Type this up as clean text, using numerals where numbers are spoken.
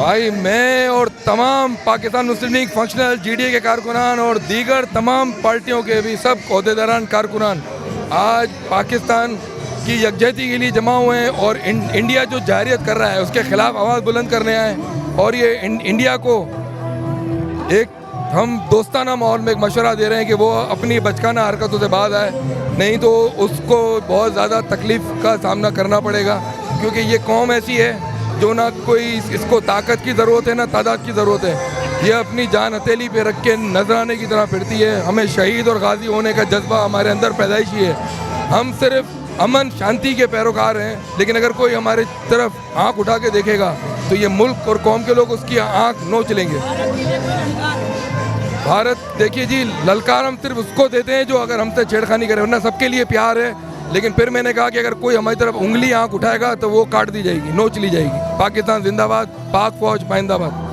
भाई मैं और तमाम पाकिस्तान मुस्लिम लीग फंक्शनल जीडीए के कारकुनान और दीगर तमाम पार्टियों के भी सब ओहदेदारान कारकुनान आज पाकिस्तान की यकजहती के लिए जमा हुए हैं और इंडिया जो जारियत कर रहा है उसके खिलाफ आवाज़ बुलंद करने आए और ये इंडिया को एक हम दोस्ताना माहौल में एक मशवरा दे रहे हैं कि वो अपनी बचकाना हरकतों से बाज आए, नहीं तो उसको बहुत ज़्यादा तकलीफ़ का सामना करना पड़ेगा, क्योंकि ये कौम ऐसी है जो ना कोई इसको ताकत की ज़रूरत है ना तादाद की ज़रूरत है। ये अपनी जान हथेली पे रख के नजराने की तरह फिरती है। हमें शहीद और गाजी होने का जज्बा हमारे अंदर पैदाइशी है। हम सिर्फ अमन शांति के पैरोकार हैं, लेकिन अगर कोई हमारे तरफ आँख उठा के देखेगा तो ये मुल्क और कौम के लोग उसकी आँख नोच लेंगे। भारत देखिए जी, ललकार हम सिर्फ उसको देते हैं जो अगर हमसे छेड़खानी करे, वरना सबके लिए प्यार है। लेकिन फिर मैंने कहा कि अगर कोई हमारी तरफ उंगली आँख उठाएगा तो वो काट दी जाएगी, नोच ली जाएगी। पाकिस्तान जिंदाबाद, पाक फौज पाइंदाबाद।